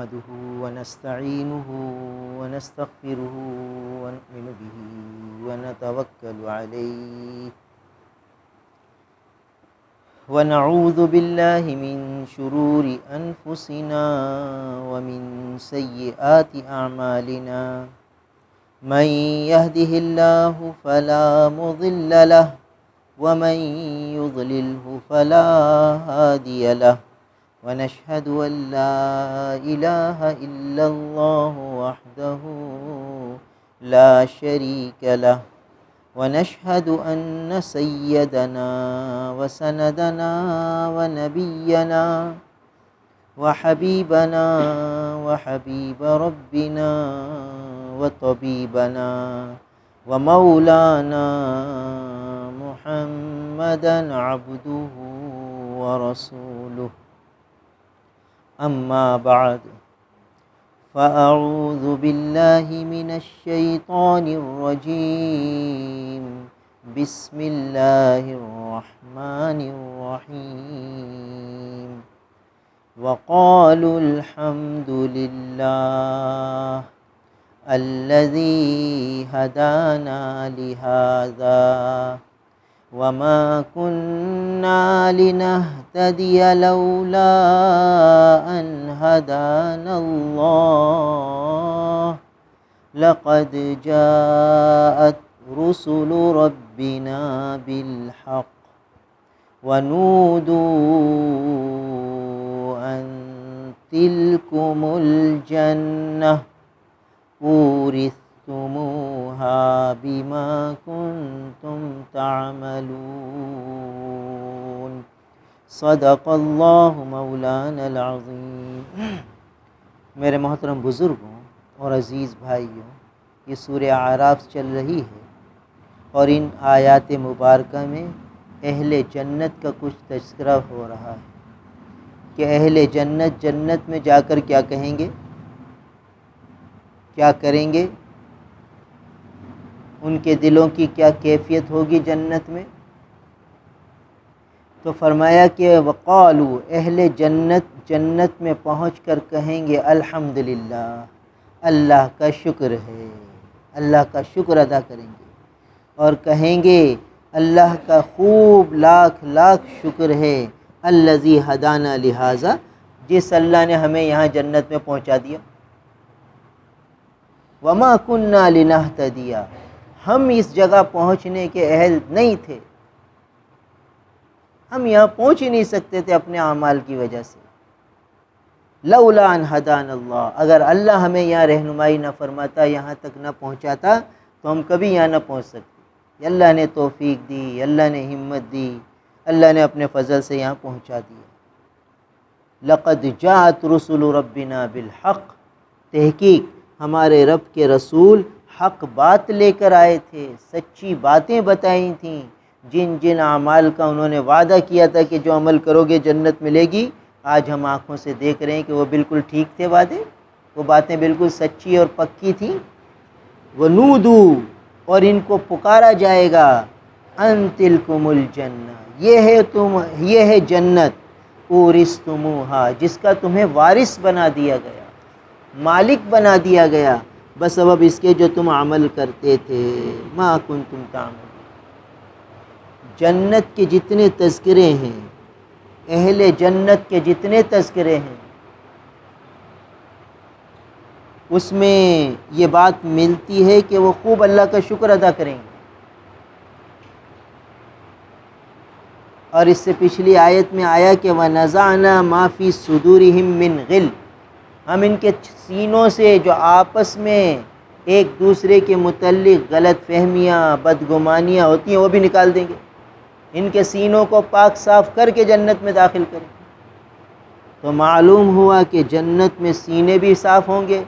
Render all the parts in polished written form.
نحمده ونستعينه ونستغفره ونؤمن به ونتوكل عليه ونعوذ بالله من شرور أنفسنا ومن سيئات أعمالنا من يهده الله فلا مضل له ومن يضلله فلا هادي له ونشهد أن لا إله إلا الله وحده لا شريك له ونشهد أن سيدنا وسندنا ونبينا وحبيبنا وحبيب ربنا وطبيبنا ومولانا محمدا عبده ورسوله أما بعد فأعوذ بالله من الشيطان الرجيم بسم الله الرحمن الرحيم وقالوا الحمد لله الذي هدانا لهذا وما كنا لنهتدي لولا أن هدانا الله لقد جاءت رسل ربنا بالحق ونودوا أن تلكم الجنة أورثتموها بما كنتم تعملون صدق اللہ مولانا العظیم۔ میرے محترم بزرگوں اور عزیز بھائیوں، یہ سورہ اعراف چل رہی ہے اور ان آیات مبارکہ میں اہل جنت کا کچھ تذکرہ ہو رہا ہے کہ اہل جنت جنت میں جا کر کیا کہیں گے، کیا کریں گے، ان کے دلوں کی کیا کیفیت ہوگی جنت میں۔ تو فرمایا کہ وقالو، اہل جنت جنت میں پہنچ کر کہیں گے الحمدللہ، اللہ کا شکر ہے، اللہ کا شکر ادا کریں گے اور کہیں گے اللہ کا خوب لاکھ لاکھ شکر ہے، الذی ہدانا لہذا، جس اللہ نے ہمیں یہاں جنت میں پہنچا دیا۔ وما کننا لنہتدی، ہم اس جگہ پہنچنے کے اہل نہیں تھے، ہم یہاں پہنچ ہی نہیں سکتے تھے اپنے اعمال کی وجہ سے۔ لولا ان ہدانا اللہ، اگر اللہ ہمیں یہاں رہنمائی نہ فرماتا، یہاں تک نہ پہنچاتا تو ہم کبھی یہاں نہ پہنچ سکتے۔ اللہ نے توفیق دی، اللہ نے ہمت دی، اللہ نے اپنے فضل سے یہاں پہنچا دیا۔ لقد جاءت رسل ربنا بالحق، تحقیق ہمارے رب کے رسول حق بات لے کر آئے تھے، سچی باتیں بتائی تھیں، جن جن اعمال کا انہوں نے وعدہ کیا تھا کہ جو عمل کرو گے جنت ملے گی، آج ہم آنکھوں سے دیکھ رہے ہیں کہ وہ بالکل ٹھیک تھے وعدے، وہ باتیں بالکل سچی اور پکی تھیں۔ وَنُودُوا، اور ان کو پکارا جائے گا، ان تلکم الجنہ، یہ ہے جنت، اورثتموہا، جس کا تمہیں وارث بنا دیا گیا، مالک بنا دیا گیا، بسبب اس کے جو تم عمل کرتے تھے، ما کنتم تعملون۔ جنت کے جتنے تذکرے ہیں، اہل جنت کے جتنے تذکرے ہیں، اس میں یہ بات ملتی ہے کہ وہ خوب اللہ کا شکر ادا کریں گے۔ اور اس سے پچھلی آیت میں آیا کہ وَنَزَعْنَا مَا فِي صُدُورِهِم مِّن غِلٍّ، ہم ان کے سینوں سے جو آپس میں ایک دوسرے کے متعلق غلط فہمیاں، بدگمانیاں ہوتی ہیں، وہ بھی نکال دیں گے، ان کے سینوں کو پاک صاف کر کے جنت میں داخل کریں۔ تو معلوم ہوا کہ جنت میں سینے بھی صاف ہوں گے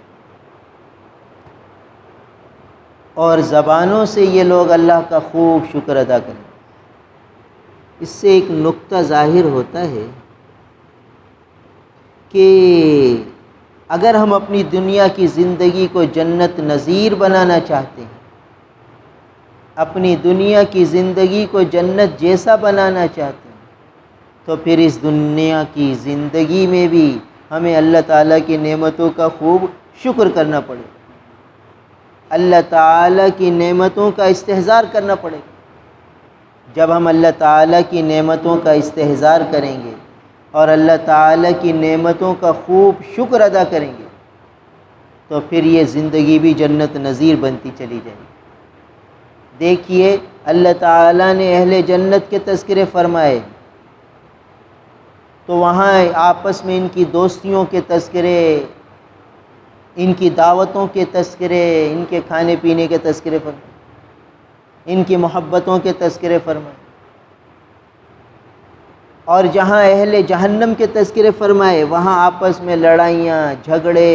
اور زبانوں سے یہ لوگ اللہ کا خوب شکر ادا کریں۔ اس سے ایک نقطہ ظاہر ہوتا ہے کہ اگر ہم اپنی دنیا کی زندگی کو جنت نظیر بنانا چاہتے ہیں، اپنی دنیا کی زندگی کو جنت جیسا بنانا چاہتے ہیں، تو پھر اس دنیا کی زندگی میں بھی ہمیں اللہ تعالیٰ کی نعمتوں کا خوب شکر کرنا پڑے، اللہ تعالیٰ کی نعمتوں کا استحضار کرنا پڑے گا۔ جب ہم اللہ تعالیٰ کی نعمتوں کا استحضار کریں گے اور اللہ تعالیٰ کی نعمتوں کا خوب شکر ادا کریں گے تو پھر یہ زندگی بھی جنت نظیر بنتی چلی جائے گی۔ دیکھیے اللہ تعالیٰ نے اہل جنت کے تذکرے فرمائے تو وہاں آپس میں ان کی دوستیوں کے تذکرے، ان کی دعوتوں کے تذکرے، ان کے کھانے پینے کے تذکرے فرمائے، ان کی محبتوں کے تذکرے فرمائے، اور جہاں اہل جہنم کے تذکرے فرمائے وہاں آپس میں لڑائیاں، جھگڑے،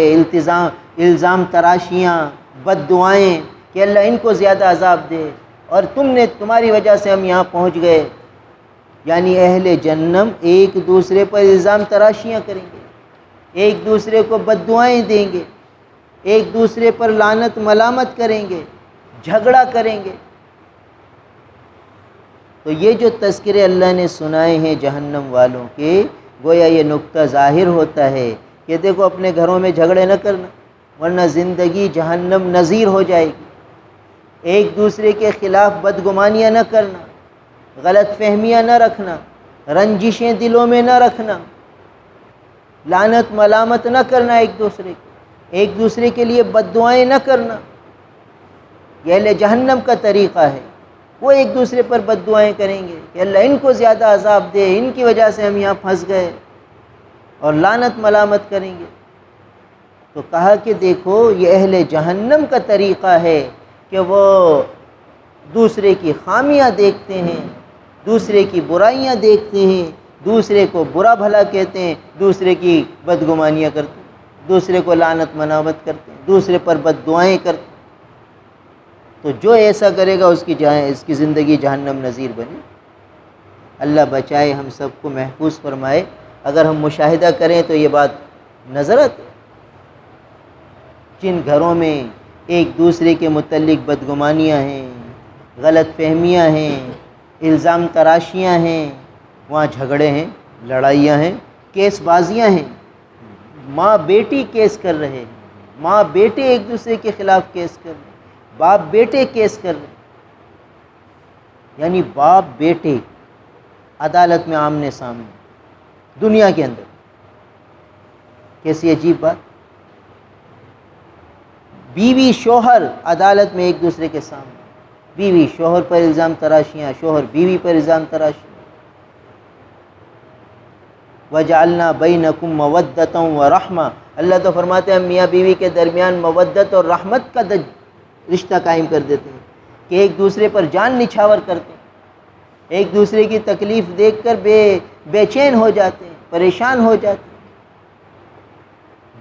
الزام تراشیاں، بد دعائیں کہ اللہ ان کو زیادہ عذاب دے اور تمہاری وجہ سے ہم یہاں پہنچ گئے۔ یعنی اہل جہنم ایک دوسرے پر الزام تراشیاں کریں گے، ایک دوسرے کو بد دعائیں دیں گے، ایک دوسرے پر لعنت ملامت کریں گے، جھگڑا کریں گے۔ تو یہ جو تذکرے اللہ نے سنائے ہیں جہنم والوں کے، گویا یہ نقطہ ظاہر ہوتا ہے کہ دیکھو اپنے گھروں میں جھگڑے نہ کرنا ورنہ زندگی جہنم نظیر ہو جائے گی۔ ایک دوسرے کے خلاف بدگمانیاں نہ کرنا، غلط فہمیاں نہ رکھنا، رنجشیں دلوں میں نہ رکھنا، لعنت ملامت نہ کرنا ایک دوسرے کے لیے بد دعائیں نہ کرنا۔ یہ اہل جہنم کا طریقہ ہے، وہ ایک دوسرے پر بد دعائیں کریں گے کہ اللہ ان کو زیادہ عذاب دے، ان کی وجہ سے ہم یہاں پھنس گئے، اور لعنت ملامت کریں گے۔ تو کہا کہ دیکھو یہ اہل جہنم کا طریقہ ہے کہ وہ دوسرے کی خامیاں دیکھتے ہیں، دوسرے کی برائیاں دیکھتے ہیں، دوسرے کو برا بھلا کہتے ہیں، دوسرے کی بدگمانیاں کرتے ہیں، دوسرے کو لعنت ملامت کرتے ہیں، دوسرے پر بد دعائیں کرتے ہیں۔ تو جو ایسا کرے گا اس کی زندگی جہنم نظیر بنے۔ اللہ بچائے، ہم سب کو محفوظ فرمائے۔ اگر ہم مشاہدہ کریں تو یہ بات نظر آتی ہے، جن گھروں میں ایک دوسرے کے متعلق بدگمانیاں ہیں، غلط فہمیاں ہیں، الزام تراشیاں ہیں، وہاں جھگڑے ہیں، لڑائیاں ہیں، کیس بازیاں ہیں، ماں بیٹی کیس کر رہے ہیں، ماں بیٹے ایک دوسرے کے خلاف کیس کر رہے ہیں، باپ بیٹے کیس کر رہے ہیں، یعنی باپ بیٹے عدالت میں آمنے سامنے دنیا کے اندر۔ کیسی عجیب بات، بیوی شوہر عدالت میں ایک دوسرے کے سامنے، بیوی شوہر پر الزام تراشیاں، شوہر بیوی پر الزام تراشیاں۔ وَجَعَلْنَا بَيْنَكُمْ مَوَدَّةً وَرَحْمَةً، اللہ تو فرماتے ہیں ہم میاں بیوی کے درمیان مودت اور رحمت کا رشتہ قائم کر دیتے ہیں کہ ایک دوسرے پر جان نچھاور کرتے ہیں، ایک دوسرے کی تکلیف دیکھ کر بے چین ہو جاتے ہیں، پریشان ہو جاتے ہیں۔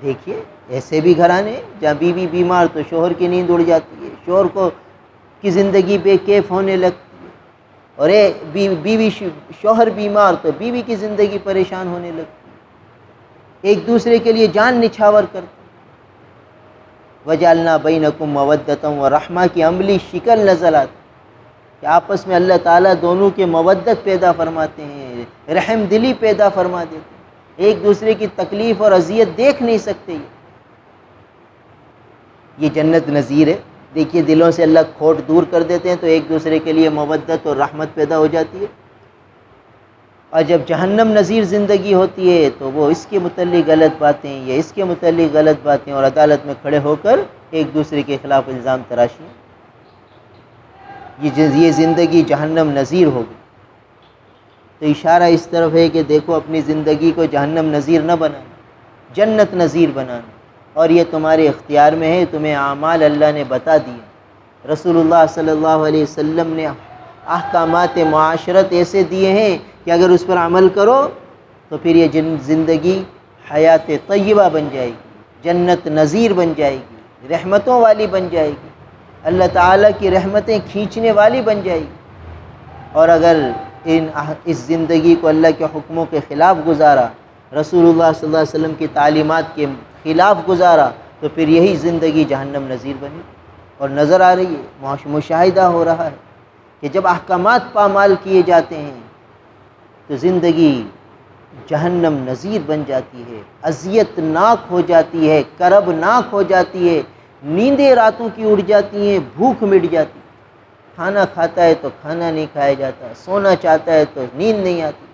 دیکھیے ایسے بھی گھرانے ہیں جہاں بیوی بیمار تو شوہر کی نیند اڑ جاتی ہے، شوہر کی زندگی بے کیف ہونے لگتی ہے، اور بیوی شوہر بیمار تو بیوی کی زندگی پریشان ہونے لگتی ہے، ایک دوسرے کے لیے جان نچھاور کرتے ہیں۔ وَجَعَلْنَا بَيْنَكُمْ مَوَدَّةً وَرَحْمَةً کی عملی شکل نظر آتی کہ آپس میں اللہ تعالیٰ دونوں کے مودت پیدا فرماتے ہیں، رحم دلی پیدا فرما دیتے ہیں، ایک دوسرے کی تکلیف اور اذیت دیکھ نہیں سکتے۔ یہ جنت نظیر ہے۔ دیکھیے دلوں سے اللہ کھوٹ دور کر دیتے ہیں تو ایک دوسرے کے لیے مودت اور رحمت پیدا ہو جاتی ہے، اور جب جہنم نظیر زندگی ہوتی ہے تو وہ اس کے متعلق غلط باتیں یا اس کے متعلق غلط باتیں، اور عدالت میں کھڑے ہو کر ایک دوسرے کے خلاف الزام تراشیاں۔ یہ زندگی جہنم نظیر ہوگی۔ تو اشارہ اس طرف ہے کہ دیکھو اپنی زندگی کو جہنم نظیر نہ بنانا، جنت نظیر بنانا، اور یہ تمہارے اختیار میں ہے۔ تمہیں اعمال اللہ نے بتا دیا، رسول اللہ صلی اللہ علیہ وسلم نے احکامات معاشرت ایسے دیے ہیں کہ اگر اس پر عمل کرو تو پھر یہ زندگی حیات طیبہ بن جائے گی، جنت نظیر بن جائے گی، رحمتوں والی بن جائے گی، اللہ تعالیٰ کی رحمتیں کھینچنے والی بن جائے گی۔ اور اگر اس زندگی کو اللہ کے حکموں کے خلاف گزارا، رسول اللہ صلی اللہ علیہ وسلم کی تعلیمات کے خلاف گزارا، تو پھر یہی زندگی جہنم نظیر بنی۔ اور نظر آ رہی ہے، مشاہدہ ہو رہا ہے کہ جب احکامات پامال کیے جاتے ہیں تو زندگی جہنم نذیر بن جاتی ہے، اذیت ناک ہو جاتی ہے، کرب ناک ہو جاتی ہے، نیندیں راتوں کی اڑ جاتی ہیں، بھوک مٹ جاتی ہے، کھانا کھاتا ہے تو کھانا نہیں کھایا جاتا، سونا چاہتا ہے تو نیند نہیں آتی،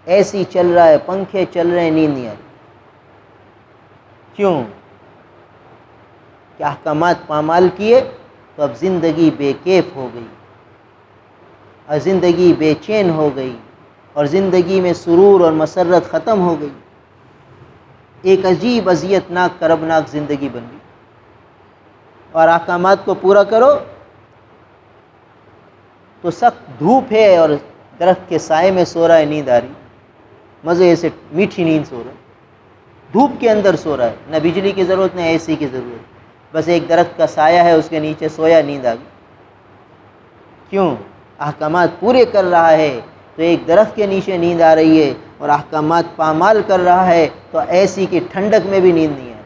ایسی چل رہا ہے، پنکھے چل رہے ہیں، نیند نہیں آتی۔ کیوں؟ کہ احکامات پامال کیے تو اب زندگی بے کیف ہو گئی اور زندگی بے چین ہو گئی اور زندگی میں سرور اور مسرت ختم ہو گئی، ایک عجیب اذیت ناک کربناک زندگی بن گئی۔ اور احکامات کو پورا کرو تو سخت دھوپ ہے اور درخت کے سائے میں سو رہا ہے، نیند آ رہی، مزے سے میٹھی نیند سو رہا ہے، دھوپ کے اندر سو رہا ہے، نہ بجلی کی ضرورت نہ اے سی کی ضرورت، بس ایک درخت کا سایہ ہے، اس کے نیچے سویا، نیند آ گئی۔ کیوں؟ احکامات پورے کر رہا ہے تو ایک درخت کے نیچے نیند آ رہی ہے، اور احکامات پامال کر رہا ہے تو ایسی کی ٹھنڈک میں بھی نیند نہیں آ رہی۔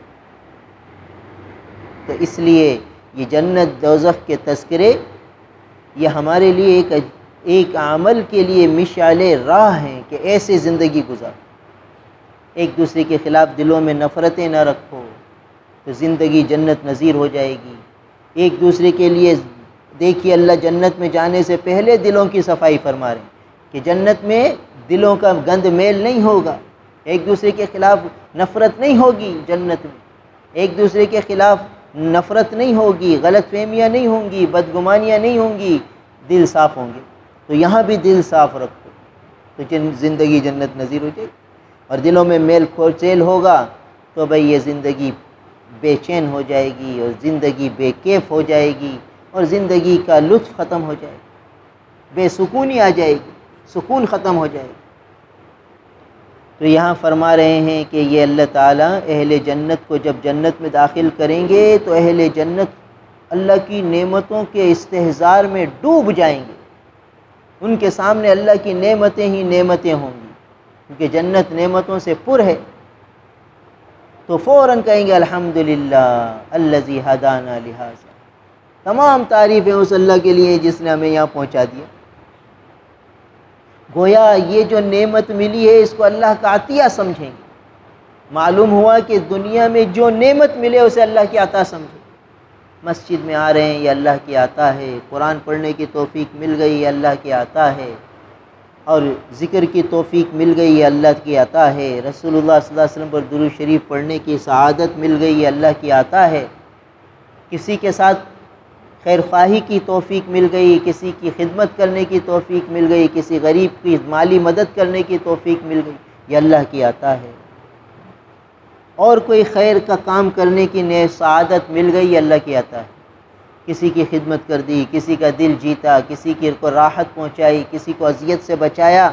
تو اس لیے یہ جنت دوزخ کے تذکرے یہ ہمارے لیے ایک عمل کے لیے مشعل راہ ہیں کہ ایسے زندگی گزار، ایک دوسرے کے خلاف دلوں میں نفرتیں نہ رکھو تو زندگی جنت نذیر ہو جائے گی۔ ایک دوسرے کے لیے دیکھیے، اللہ جنت میں جانے سے پہلے دلوں کی صفائی فرما رہے ہیں کہ جنت میں دلوں کا گند میل نہیں ہوگا، ایک دوسرے کے خلاف نفرت نہیں ہوگی، جنت میں ایک دوسرے کے خلاف نفرت نہیں ہوگی، غلط فہمیاں نہیں ہوں گی، بدگمانیاں نہیں ہوں گی، دل صاف ہوں گے۔ تو یہاں بھی دل صاف رکھو تو زندگی جنت نذیر ہو جائے گی، اور دلوں میں میل کھوچیل ہوگا تو بھئی یہ زندگی بے چین ہو جائے گی اور زندگی بے کیف ہو جائے گی اور زندگی کا لطف ختم ہو جائے گا، بے سکونی آ جائے گی، سکون ختم ہو جائے گا۔ تو یہاں فرما رہے ہیں کہ یہ اللہ تعالیٰ اہل جنت کو جب جنت میں داخل کریں گے تو اہل جنت اللہ کی نعمتوں کے استحضار میں ڈوب جائیں گے، ان کے سامنے اللہ کی نعمتیں ہی نعمتیں ہوں گی، کیونکہ جنت نعمتوں سے پر ہے، تو فوراً کہیں گے الحمدللہ الذی ہدانا لہذا، تمام تعریفیں اس اللہ کے لیے جس نے ہمیں یہاں پہنچا دیا۔ گویا یہ جو نعمت ملی ہے اس کو اللہ کا عطیہ سمجھیں گے، معلوم ہوا کہ دنیا میں جو نعمت ملے اسے اللہ کی عطا سمجھیں، مسجد میں آ رہے ہیں یہ اللہ کی عطا ہے، قرآن پڑھنے کی توفیق مل گئی یہ اللہ کی عطا ہے، اور ذکر کی توفیق مل گئی یہ اللہ کی عطا ہے، رسول اللہ صلی اللہ علیہ وسلم پر درود شریف پڑھنے کی سعادت مل گئی یہ اللہ کی عطا ہے، کسی کے ساتھ خیر خواہی کی توفیق مل گئی، کسی کی خدمت کرنے کی توفیق مل گئی، کسی غریب کی مالی مدد کرنے کی توفیق مل گئی، یہ اللہ کی عطا ہے، اور کوئی خیر کا کام کرنے کی سعادت مل گئی یہ اللہ کی عطا ہے، کسی کی خدمت کر دی، کسی کا دل جیتا، کسی کی کو راحت پہنچائی، کسی کو اذیت سے بچایا،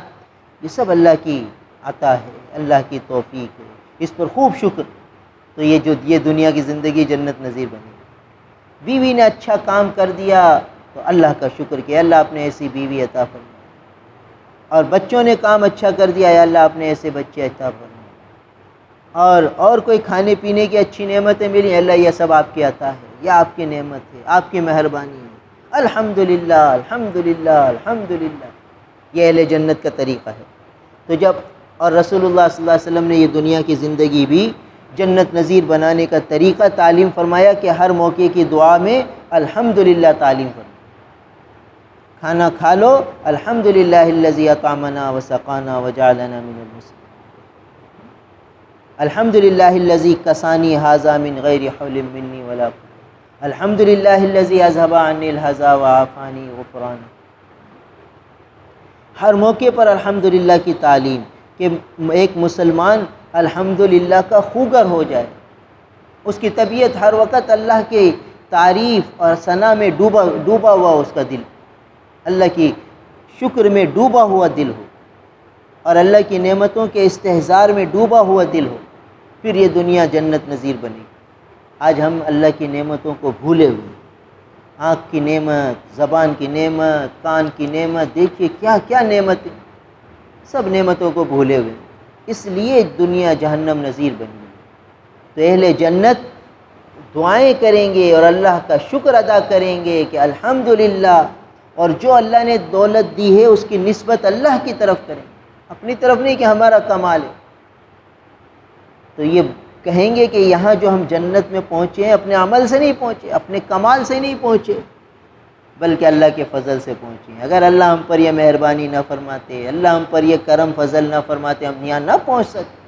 یہ سب اللہ کی عطا ہے، اللہ کی توفیق ہے، اس پر خوب شکر۔ تو یہ دنیا کی زندگی جنت نذیر بنے گی۔ بیوی نے اچھا کام کر دیا تو اللہ کا شکر کہ اللہ آپ نے ایسی بیوی عطا فرمائی، اور بچوں نے کام اچھا کر دیا یا اللہ آپ نے ایسے بچے عطا فرمائے، اور کوئی کھانے پینے کی اچھی نعمتیں ملی، اللہ یہ سب آپ کی عطا ہے، یہ آپ کی نعمت ہے، آپ کی مہربانی ہے، الحمدللہ الحمدللہ الحمدللہ، یہ اہل جنت کا طریقہ ہے۔ تو جب اور رسول اللہ صلی اللہ علیہ وسلم نے یہ دنیا کی زندگی بھی جنت نذیر بنانے کا طریقہ تعلیم فرمایا کہ ہر موقع کی دعا میں الحمدللہ تعلیم فرمایا، کھانا کھا لو الحمدللہ الذی اطعمنا وسقانا وجعلنا من المسلمین، الحمدللہ الذی کسانی ھذا من غیر حول منی ولا قوة، الحمدللہ الذی اذھب عنی الحزن وعافانی غفرانا۔ ہر موقع پر الحمدللہ کی تعلیم کہ ایک مسلمان الحمدللہ کا خوگر ہو جائے، اس کی طبیعت ہر وقت اللہ کے تعریف اور ثنا میں ڈوبا ہوا اس کا دل، اللہ کی شکر میں ڈوبا ہوا دل ہو، اور اللہ کی نعمتوں کے استحضار میں ڈوبا ہوا دل ہو، پھر یہ دنیا جنت نذیر بنے گی۔ آج ہم اللہ کی نعمتوں کو بھولے ہوئے، آنکھ کی نعمت، زبان کی نعمت، کان کی نعمت، دیکھیے کیا کیا نعمتیں، سب نعمتوں کو بھولے ہوئے، اس لیے دنیا جہنم نذیر بنی ہے۔ تو اہل جنت دعائیں کریں گے اور اللہ کا شکر ادا کریں گے کہ الحمدللہ، اور جو اللہ نے دولت دی ہے اس کی نسبت اللہ کی طرف کریں، اپنی طرف نہیں کہ ہمارا کمال ہے۔ تو یہ کہیں گے کہ یہاں جو ہم جنت میں پہنچے ہیں اپنے عمل سے نہیں پہنچے، اپنے کمال سے نہیں پہنچے، بلکہ اللہ کے فضل سے پہنچے ہیں۔ اگر اللہ ہم پر یہ مہربانی نہ فرماتے، اللہ ہم پر یہ کرم فضل نہ فرماتے، ہم یہاں نہ پہنچ سکتے۔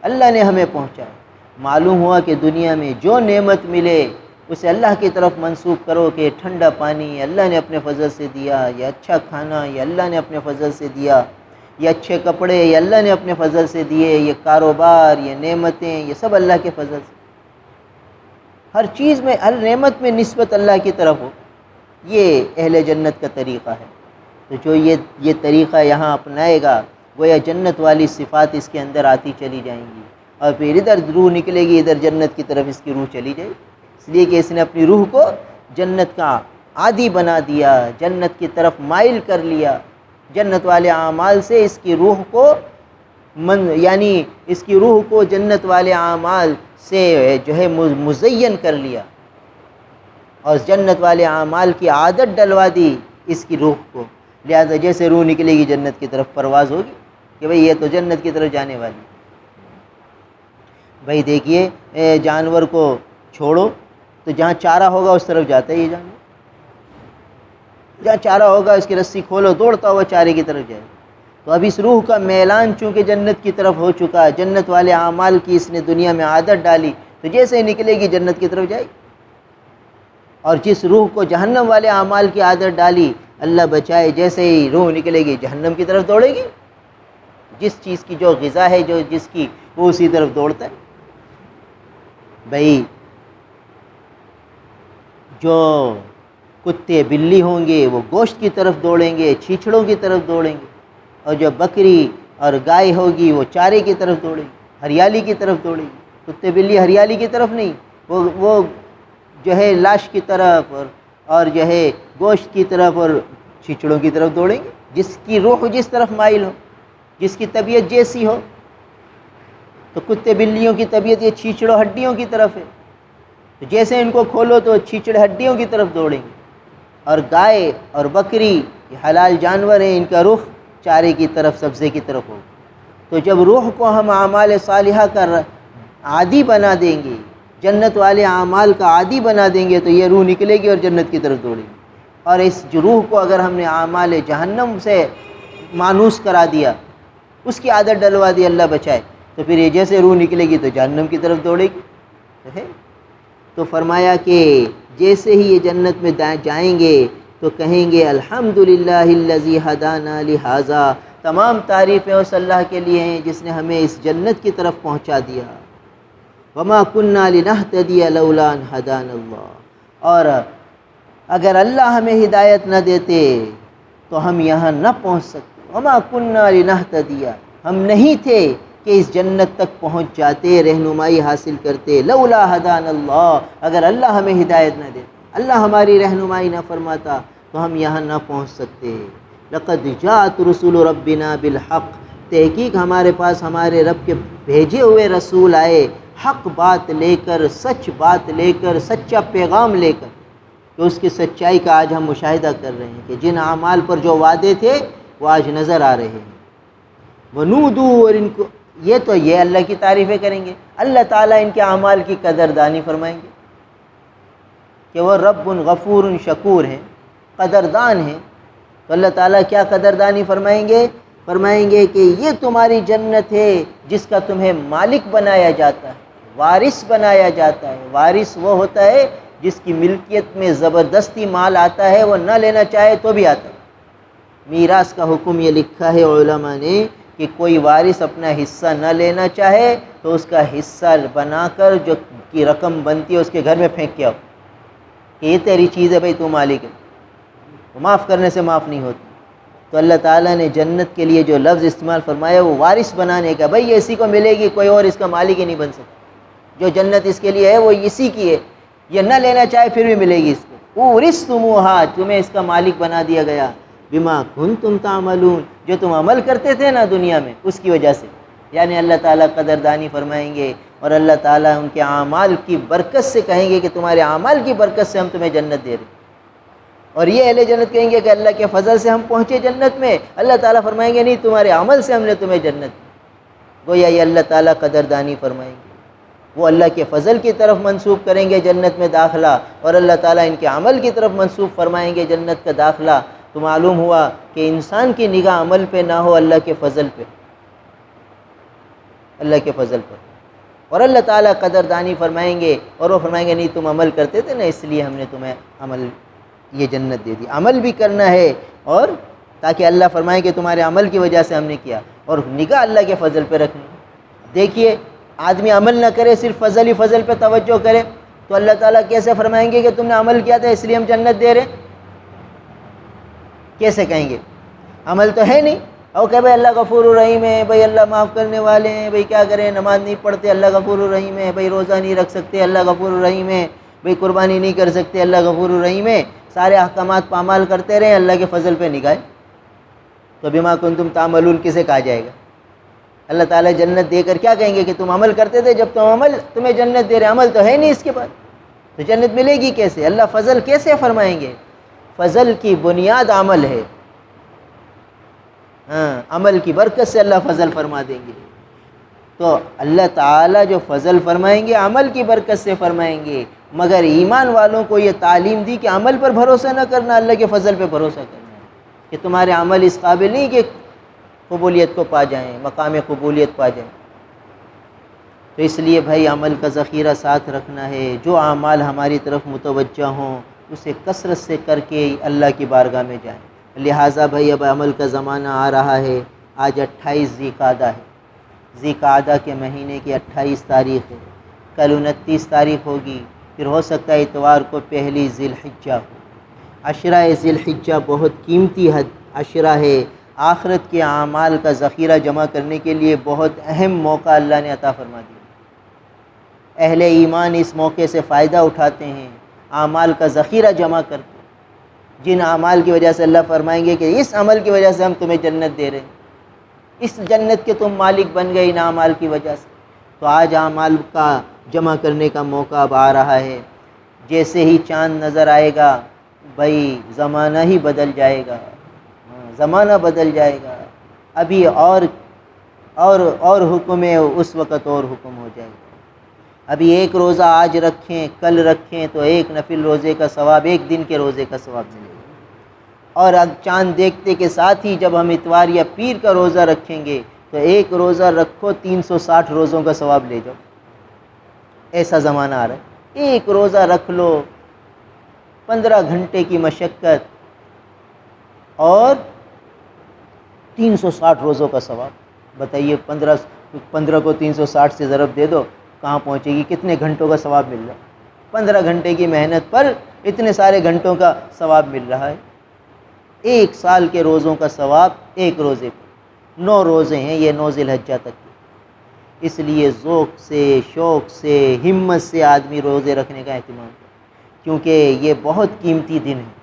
اللہ نے ہمیں پہنچایا۔ معلوم ہوا کہ دنیا میں جو نعمت ملے اسے اللہ کی طرف منسوب کرو کہ ٹھنڈا پانی اللہ نے اپنے فضل سے دیا، یہ اچھا کھانا یہ اللہ نے اپنے فضل سے دیا، یہ اچھے کپڑے یہ اللہ نے اپنے فضل سے دیے، یہ کاروبار یہ نعمتیں یہ سب اللہ کے فضل سے۔ ہر چیز میں ہر نعمت میں نسبت اللہ کی طرف ہو، یہ اہل جنت کا طریقہ ہے۔ تو جو یہ طریقہ یہاں اپنائے گا گویا جنت والی صفات اس کے اندر آتی چلی جائیں گی، اور پھر ادھر روح نکلے گی، ادھر جنت کی طرف اس کی روح چلی جائے گی، اس لیے کہ اس نے اپنی روح کو جنت کا عادی بنا دیا، جنت کی طرف مائل کر لیا، جنت والے اعمال سے اس کی روح کو یعنی اس کی روح کو جنت والے اعمال سے جو ہے مزین کر لیا، اور جنت والے اعمال کی عادت ڈلوا دی اس کی روح کو۔ لہذا جیسے روح نکلے گی جنت کی طرف پرواز ہوگی کہ بھئی یہ تو جنت کی طرف جانے والی۔ بھئی دیکھیے جانور کو چھوڑو تو جہاں چارہ ہوگا اس طرف جاتا ہے یہ جانور، جہاں چارہ ہوگا اس کی رسی کھولو دوڑتا ہوا چارے کی طرف جائے۔ تو اب اس روح کا میلان چونکہ جنت کی طرف ہو چکا ہے، جنت والے اعمال کی اس نے دنیا میں عادت ڈالی، تو جیسے ہی نکلے گی جنت کی طرف جائے گی۔ اور جس روح کو جہنم والے اعمال کی عادت ڈالی، اللہ بچائے، جیسے ہی روح نکلے گی جہنم کی طرف دوڑے گی۔ جس چیز کی جو غذا ہے جو جس کی وہ اسی طرف دوڑتا ہے۔ بھئی جو کتے بلی ہوں گے وہ گوشت کی طرف دوڑیں گے، چھیچڑوں کی طرف دوڑیں گے، اور جو بکری اور گائے ہوگی وہ چارے کی طرف دوڑے گی، ہریالی کی طرف دوڑے گی۔ کتے بلی ہریالی کی طرف نہیں، وہ جو ہے لاش کی طرف اور جو ہے گوشت کی طرف اور چھیچڑوں کی طرف دوڑیں گے۔ جس کی روح جس طرف مائل ہو، جس کی طبیعت جیسی ہو۔ تو کتے بلیوں کی طبیعت یہ چھیچڑوں ہڈیوں کی طرف ہے، تو جیسے ان کو کھولو تو چھیچڑ ہڈیوں کی طرف دوڑیں گے۔ اور گائے اور بکری یہ حلال جانور ہیں، ان کا رخ چارے کی طرف سبزے کی طرف ہوگا۔ تو جب روح کو ہم اعمال صالحہ کا عادی بنا دیں گے، جنت والے اعمال کا عادی بنا دیں گے، تو یہ روح نکلے گی اور جنت کی طرف دوڑے گی۔ اور اس روح کو اگر ہم نے اعمال جہنم سے مانوس کرا دیا، اس کی عادت ڈلوا دی، اللہ بچائے، تو پھر یہ جیسے روح نکلے گی تو جہنم کی طرف دوڑے گی۔ تو فرمایا کہ جیسے ہی یہ جنت میں جائیں گے تو کہیں گے الحمدللہ الذی ہدانا لہذا، تمام تعریفیں اس اللہ کے لیے ہیں جس نے ہمیں اس جنت کی طرف پہنچا دیا۔ وما كنا لنهتدي لولا ان هدانا اللہ، اور اگر اللہ ہمیں ہدایت نہ دیتے تو ہم یہاں نہ پہنچ سکتے۔ وما كنا لنهتدي، ہم نہیں تھے کہ اس جنت تک پہنچ جاتے، رہنمائی حاصل کرتے، لولا ہدانا اللہ، اگر اللہ ہمیں ہدایت نہ دیتا، اللہ ہماری رہنمائی نہ فرماتا تو ہم یہاں نہ پہنچ سکتے۔ لقد جاءت رسول ربنا بالحق، تحقیق ہمارے پاس ہمارے رب کے بھیجے ہوئے رسول آئے حق بات لے کر، سچ بات لے کر، سچا پیغام لے کر۔ تو اس کی سچائی کا آج ہم مشاہدہ کر رہے ہیں کہ جن اعمال پر جو وعدے تھے وہ آج نظر آ رہے ہیں۔ ونودو، اور ان کو یہ اللہ کی تعریفیں کریں گے، اللہ تعالیٰ ان کے اعمال کی قدردانی فرمائیں گے کہ وہ رب غفور شکور ہیں، قدردان ہیں۔ تو اللہ تعالیٰ کیا قدردانی فرمائیں گے کہ یہ تمہاری جنت ہے جس کا تمہیں مالک بنایا جاتا ہے، وارث بنایا جاتا ہے۔ وارث وہ ہوتا ہے جس کی ملکیت میں زبردستی مال آتا ہے، وہ نہ لینا چاہے تو بھی آتا ہے۔ میراث کا حکم یہ لکھا ہے علماء نے کہ کوئی وارث اپنا حصہ نہ لینا چاہے تو اس کا حصہ بنا کر جو کی رقم بنتی ہے اس کے گھر میں پھینک کے آؤ کہ یہ تیری چیز ہے بھائی، تو مالک ہے، تو معاف کرنے سے معاف نہیں ہوتی۔ تو اللہ تعالیٰ نے جنت کے لیے جو لفظ استعمال فرمایا وہ وارث بنانے کا، بھائی یہ اسی کو ملے گی، کوئی اور اس کا مالک ہی نہیں بن سکتا۔ جو جنت اس کے لیے ہے وہ اسی کی ہے، یہ نہ لینا چاہے پھر بھی ملے گی اس کو۔ اورثتموہا، تمہیں اس کا مالک بنا دیا گیا، بما کنتم تعملون، جو تم عمل کرتے تھے نا دنیا میں اس کی وجہ سے۔ یعنی اللہ تعالیٰ قدردانی فرمائیں گے اور اللہ تعالیٰ ان کے اعمال کی برکت سے کہیں گے کہ تمہارے اعمال کی برکت سے ہم تمہیں جنت دے رہے ہیں۔ اور یہ اہل جنت کہیں گے کہ اللہ کے فضل سے ہم پہنچے جنت میں، اللہ تعالیٰ فرمائیں گے نہیں، تمہارے عمل سے ہم نے تمہیں جنت دی۔ گویا یہ اللہ تعالیٰ قدردانی فرمائیں گے، وہ اللہ کے فضل کی طرف منسوب کریں گے جنت میں داخلہ، اور اللہ تعالیٰ ان کے عمل کی طرف منسوب فرمائیں گے جنت کا داخلہ۔ تو معلوم ہوا کہ انسان کی نگاہ عمل پہ نہ ہو، اللہ کے فضل پہ، اللہ کے فضل پر، اور اللہ تعالیٰ قدردانی فرمائیں گے، اور وہ فرمائیں گے نہیں تم عمل کرتے تھے نا، اس لیے ہم نے تمہیں عمل یہ جنت دے دی۔ عمل بھی کرنا ہے، اور تاکہ اللہ فرمائے کہ تمہارے عمل کی وجہ سے ہم نے کیا، اور نگاہ اللہ کے فضل پہ رکھنی۔ دیکھیے آدمی عمل نہ کرے، صرف فضل ہی فضل پہ توجہ کرے، تو اللہ تعالیٰ کیسے فرمائیں گے کہ تم نے عمل کیا تھا اس لیے ہم جنت دے رہے؟ کیسے کہیں گے؟ عمل تو ہے نہیں، اور کہ بھائی اللہ غفور الرحیم ہے، بھائی اللہ معاف کرنے والے ہیں، بھائی کیا کریں، نماز نہیں پڑھتے اللہ غفور الرحیم ہے، بھائی روزہ نہیں رکھ سکتے اللہ غفور الرحیم ہے، بھائی قربانی نہیں کر سکتے اللہ غفور الرحیم ہے، سارے احکامات پامال کرتے رہیں، اللہ کے فضل پہ نگاہ تو بما کنتم تعملون کسے کہا جائے گا؟ اللہ تعالیٰ جنت دے کر کیا کہیں گے کہ تم عمل کرتے تھے، جب تم عمل تمہیں جنت دے رہے، عمل تو ہے نہیں اس کے بعد، تو جنت ملے گی کیسے؟ اللہ فضل کیسے فرمائیں گے؟ فضل کی بنیاد عمل ہے، ہاں عمل کی برکت سے اللہ فضل فرما دیں گے۔ تو اللہ تعالیٰ جو فضل فرمائیں گے عمل کی برکت سے فرمائیں گے، مگر ایمان والوں کو یہ تعلیم دی کہ عمل پر بھروسہ نہ کرنا، اللہ کے فضل پہ بھروسہ کرنا ہے، کہ تمہارے عمل اس قابل نہیں کہ قبولیت کو پا جائیں، مقام قبولیت پا جائیں۔ تو اس لیے بھائی عمل کا ذخیرہ ساتھ رکھنا ہے، جو اعمال ہماری طرف متوجہ ہوں اسے کثرت سے کر کے اللہ کی بارگاہ میں جائیں۔ لہٰذا بھائی اب عمل کا زمانہ آ رہا ہے، آج 28 ذی قعدہ ہے، ذی قعدہ کے مہینے کی 28 تاریخ ہے، کل 29 تاریخ ہوگی، پھر ہو سکتا ہے اتوار کو پہلی ذی الحجہ ہو۔ عشرہ ذی الحجہ بہت قیمتی عشرہ ہے، آخرت کے اعمال کا ذخیرہ جمع کرنے کے لیے بہت اہم موقع اللہ نے عطا فرما دیا۔ اہل ایمان اس موقع سے فائدہ اٹھاتے ہیں، اعمال کا ذخیرہ جمع کرتے ہیں، جن اعمال کی وجہ سے اللہ فرمائیں گے کہ اس عمل کی وجہ سے ہم تمہیں جنت دے رہے ہیں، اس جنت کے تم مالک بن گئے ان اعمال کی وجہ سے۔ تو آج اعمال کا جمع کرنے کا موقع اب آ رہا ہے، جیسے ہی چاند نظر آئے گا بھائی زمانہ ہی بدل جائے گا، زمانہ بدل جائے گا، ابھی اور حکم ہے، اس وقت اور حکم ہو جائے گا۔ ابھی ایک روزہ آج رکھیں کل رکھیں تو ایک نفل روزے کا ثواب، ایک دن کے روزے کا ثواب ملے گا، اور اب چاند دیکھتے کے ساتھ ہی جب ہم اتوار یا پیر کا روزہ رکھیں گے تو ایک روزہ رکھو 360 روزوں کا ثواب لے جاؤ، ایسا زمانہ آ رہا ہے۔ ایک روزہ رکھ لو، 15 گھنٹے کی مشقت اور 360 روزوں کا ثواب۔ بتائیے 15 کو 360 سے ضرب دے دو، کہاں پہنچے گی؟ کتنے گھنٹوں کا ثواب مل رہا ہے؟ 15 گھنٹے کی محنت پر اتنے سارے گھنٹوں کا ثواب مل رہا ہے۔ ایک سال کے روزوں کا ثواب ایک روزے پر، 9 روزے ہیں یہ 9 ذی الحجہ تک کے، اس لیے ذوق سے شوق سے ہمت سے آدمی روزے رکھنے کا اہتمام کرے، کیونکہ یہ بہت قیمتی دن ہے،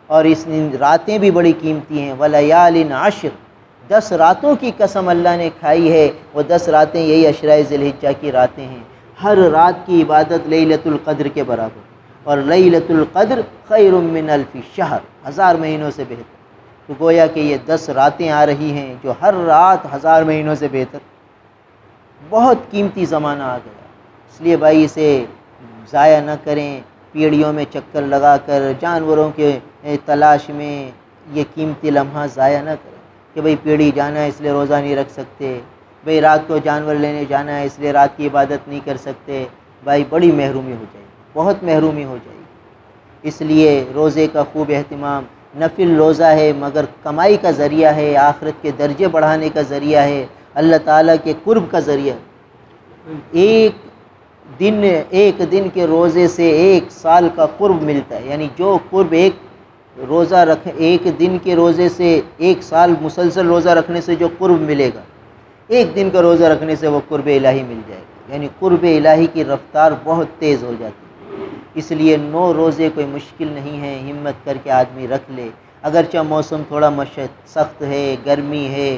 اور اس راتیں بھی بڑی قیمتی ہیں۔ وَلَيَالٍ عَشْرٍ، 10 راتوں کی قسم اللہ نے کھائی ہے، وہ 10 راتیں یہی عشرہ ذی الحجہ کی راتیں ہیں۔ ہر رات کی عبادت لیلۃ القدر کے برابر، اور لیلۃ القدر خیر من الف شہر، 1000 مہینوں سے بہتر۔ تو گویا کہ یہ 10 راتیں آ رہی ہیں جو ہر رات 1000 مہینوں سے بہتر، بہت قیمتی زمانہ آ گیا، اس لیے بھائی اسے ضائع نہ کریں، پیڑیوں میں چکر لگا کر جانوروں کے تلاش میں یہ قیمتی لمحہ ضائع نہ کریں کہ بھئی پیڑی جانا ہے اس لیے روزہ نہیں رکھ سکتے، بھئی رات کو جانور لینے جانا ہے اس لیے رات کی عبادت نہیں کر سکتے، بھائی بڑی محرومی ہو جائے گی، بہت محرومی ہو جائے گی۔ اس لیے روزے کا خوب اہتمام، نفل روزہ ہے مگر کمائی کا ذریعہ ہے، آخرت کے درجے بڑھانے کا ذریعہ ہے، اللہ تعالیٰ کے قرب کا ذریعہ ہے۔ ایک دن کے روزے سے 1 سال کا قرب ملتا ہے، یعنی جو قرب ایک دن کے روزے سے 1 سال مسلسل روزہ رکھنے سے جو قرب ملے گا، ایک دن کا روزہ رکھنے سے وہ قرب الہی مل جائے گا، یعنی قرب الہی کی رفتار بہت تیز ہو جاتی ہے۔ اس لیے 9 روزے کوئی مشکل نہیں ہے، ہمت کر کے آدمی رکھ لے، اگرچہ موسم تھوڑا سخت ہے، گرمی ہے،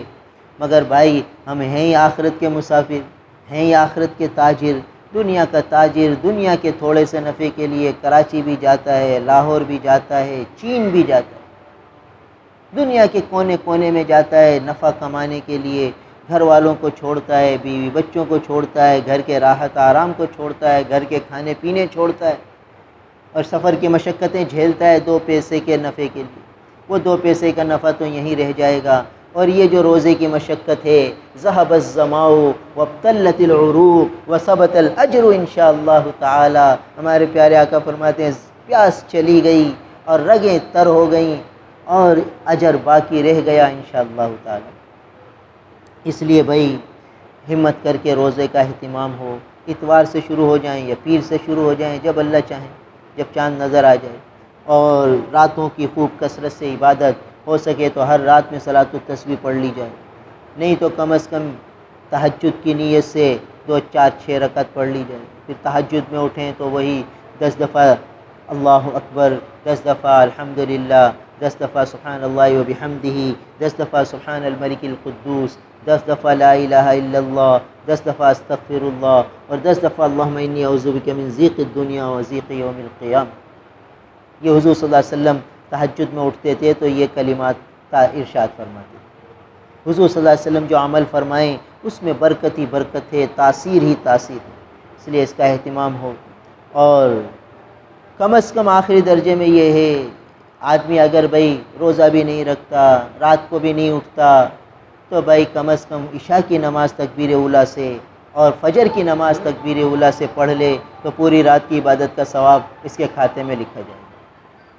مگر بھائی ہم ہیں ہی آخرت کے مسافر، ہیں ہی آخرت کے تاجر، دنیا کا تاجر دنیا کے تھوڑے سے نفع کے لیے کراچی بھی جاتا ہے، لاہور بھی جاتا ہے، چین بھی جاتا ہے، دنیا کے کونے کونے میں جاتا ہے نفع کمانے کے لیے، گھر والوں کو چھوڑتا ہے، بیوی بچوں کو چھوڑتا ہے، گھر کے راحت آرام کو چھوڑتا ہے، گھر کے کھانے پینے چھوڑتا ہے، اور سفر کی مشقتیں جھیلتا ہے 2 پیسے کے نفع کے لیے۔ وہ 2 پیسے کا نفع تو یہیں رہ جائے گا، اور یہ جو روزے کی مشقت ہے، ذہب الظماء وابتلت العروق وثبت الاجر انشاءاللہ تعالی، ہمارے پیارے آقا فرماتے ہیں پیاس چلی گئی اور رگیں تر ہو گئیں اور اجر باقی رہ گیا انشاءاللہ تعالی۔ اس لیے بھائی ہمت کر کے روزے کا اہتمام ہو، اتوار سے شروع ہو جائیں یا پیر سے شروع ہو جائیں، جب اللہ چاہیں، جب چاند نظر آ جائے، اور راتوں کی خوب کثرت سے عبادت، ہو سکے تو ہر رات میں صلاۃ التسبیح پڑھ لی جائے، نہیں تو کم از کم تہجد کی نیت سے 2 4 6 رکعت پڑھ لی جائے، پھر تہجد میں اٹھیں تو وہی 10 دفعہ اللہ اکبر، 10 دفعہ الحمدللہ، 10 دفعہ سبحان اللہ وبحمدہ، 10 دفعہ سبحان الملک القدوس، 10 دفعہ لا الہ الا اللہ، 10 دفعہ استغفر اللہ، اور 10 دفعہ اللہم انی اعوذ بک من ضیق الدنیا و ضیق یوم القیامہ۔ یہ حضور صلی اللہ علیہ وسلم تہجد میں اٹھتے تھے تو یہ کلمات کا ارشاد فرماتے تھے۔ حضور صلی اللہ علیہ وسلم جو عمل فرمائیں اس میں برکت ہی برکت ہے، تاثیر ہی تاثیر ہے، اس لیے اس کا اہتمام ہو۔ اور کم از کم آخری درجے میں یہ ہے، آدمی اگر بھائی روزہ بھی نہیں رکھتا، رات کو بھی نہیں اٹھتا، تو بھائی کم از کم عشاء کی نماز تکبیر اولیٰ سے اور فجر کی نماز تکبیر اولیٰ سے پڑھ لے تو پوری رات کی عبادت کا ثواب اس کے کھاتے میں لکھا جائے گا۔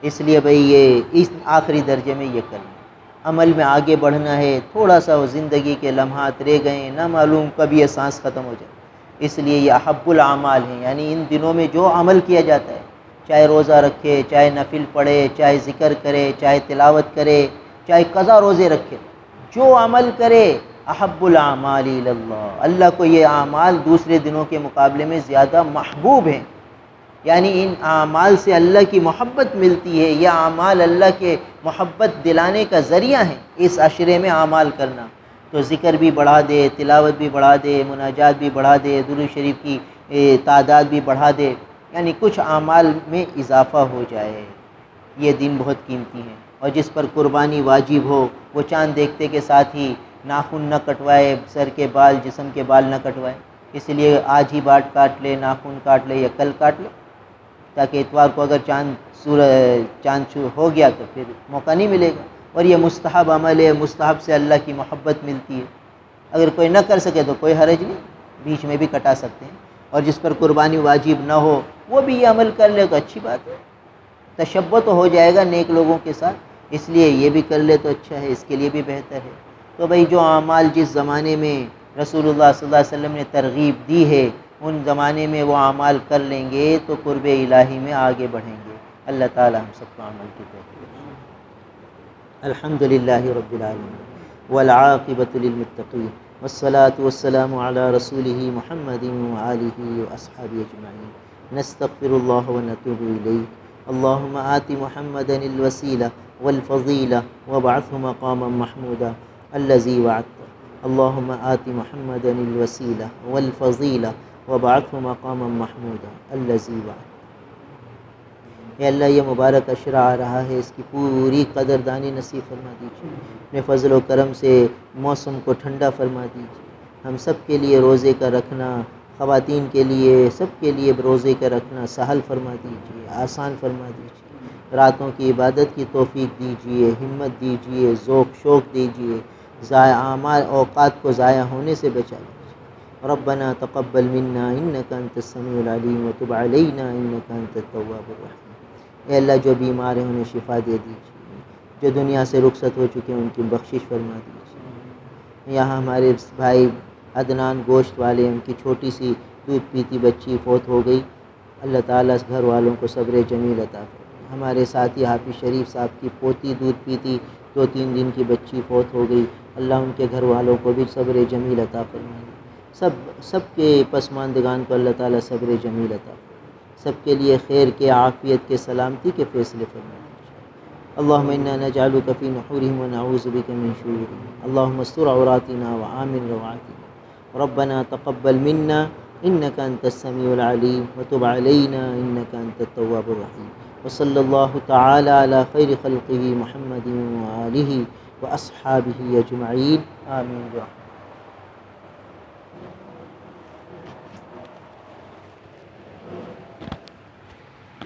اس لیے بھائی یہ اس آخری درجے میں یہ کرنا، عمل میں آگے بڑھنا ہے، تھوڑا سا وہ زندگی کے لمحات رہ گئے، نہ معلوم کب یہ سانس ختم ہو جائے، اس لیے یہ احب الاعمال ہیں، یعنی ان دنوں میں جو عمل کیا جاتا ہے، چاہے روزہ رکھے، چاہے نفل پڑھے، چاہے ذکر کرے، چاہے تلاوت کرے، چاہے قضا روزے رکھے، جو عمل کرے احب الاعمال اللہ، اللہ کو یہ اعمال دوسرے دنوں کے مقابلے میں زیادہ محبوب ہیں، یعنی ان اعمال سے اللہ کی محبت ملتی ہے، یہ اعمال اللہ کے محبت دلانے کا ذریعہ ہیں، اس عشرے میں اعمال کرنا، تو ذکر بھی بڑھا دے، تلاوت بھی بڑھا دے، مناجات بھی بڑھا دے، درود شریف کی تعداد بھی بڑھا دے، یعنی کچھ اعمال میں اضافہ ہو جائے، یہ دن بہت قیمتی ہیں۔ اور جس پر قربانی واجب ہو وہ چاند دیکھتے کے ساتھ ہی ناخن نہ کٹوائے، سر کے بال، جسم کے بال نہ کٹوائے، اس لیے آج ہی باٹ کاٹ لے، ناخن کاٹ لے یا کل کاٹ لے، تاکہ اتوار کو اگر چاند ہو گیا تو پھر موقع نہیں ملے گا۔ اور یہ مستحب عمل ہے، مستحب سے اللہ کی محبت ملتی ہے، اگر کوئی نہ کر سکے تو کوئی حرج نہیں، بیچ میں بھی کٹا سکتے ہیں، اور جس پر قربانی واجب نہ ہو وہ بھی یہ عمل کر لے تو اچھی بات ہے، تشبہ تو ہو جائے گا نیک لوگوں کے ساتھ، اس لیے یہ بھی کر لے تو اچھا ہے، اس کے لیے بھی بہتر ہے۔ تو بھائی جو اعمال جس زمانے میں رسول اللہ صلی اللہ علیہ وسلم نے ترغیب دی ہے ان زمانے میں وہ اعمال کر لیں گے تو قرب الہی میں آگے بڑھیں گے۔ اللہ تعالی ہم سب کو عمل کی توفیق دے۔ الحمدللہ رب العالمین والعاقبۃ للمتقین والصلاة والسلام علی رسولہ محمد وآلہ واصحابہ اجمعین، نستغفر اللہ ونتوب الیہ، اللہم آت محمدا الوسیلہ والفضیلہ وابعثہ مقاما محمودا الذی وعدتہ، اللہم آت محمدا الوسیلہ والفضیلہ وابعثہ مقاما محمودا الذی وعدتہ۔ اے اللہ یہ مبارک عشرہ آ رہا ہے، اس کی پوری قدردانی نصیب فرما دیجیے، اپنے فضل و کرم سے موسم کو ٹھنڈا فرما دیجیے، ہم سب کے لیے روزے کا رکھنا، خواتین کے لیے، سب کے لیے روزے کا رکھنا سہل فرما دیجیے، آسان فرما دیجیے، راتوں کی عبادت کی توفیق دیجیے، ہمت دیجیے، ذوق شوق دیجیے، اعمال اوقات کو ضائع ہونے سے بچا لیجیے۔ ربنا تقبل منا انک انت السمیع العلیم وتب علینا انک انت التواب الرحیم۔ اے اللہ جو بیمار ہیں انہیں شفا دے دیجیے، جو دنیا سے رخصت ہو چکے ہیں ان کی بخشش فرما دیجیے۔ یہاں ہمارے بھائی عدنان گوشت والے، ان کی چھوٹی سی دودھ پیتی بچی فوت ہو گئی، اللہ تعالیٰ اس گھر والوں کو صبر جمیل عطا فرمائے۔ ہمارے ساتھی حافظ شریف صاحب کی پوتی دودھ پیتی 2-3 دن کی بچی فوت ہو گئی، اللہ ان کے گھر والوں کو بھی صبر جمیل عطا فرمائے، سب کے پسماندگان کو اللہ تعالیٰ صبر جمیل عطا فرمائے، سب کے لیے خیر کے، عافیت کے، سلامتی کے فیصلے فرمائے۔ اللہم انا نجعلک فی نحورہم ونعوذ بک من شرورہم، اللہم استر عوراتنا وآمن روعاتنا، ربنا تقبل منا إنك أنت السميع العليم وتب علينا إنك أنت التواب الرحيم وصلى الله تعالى على خير خلقه محمد وآله وأصحابه أجمعين آمين برحمتك.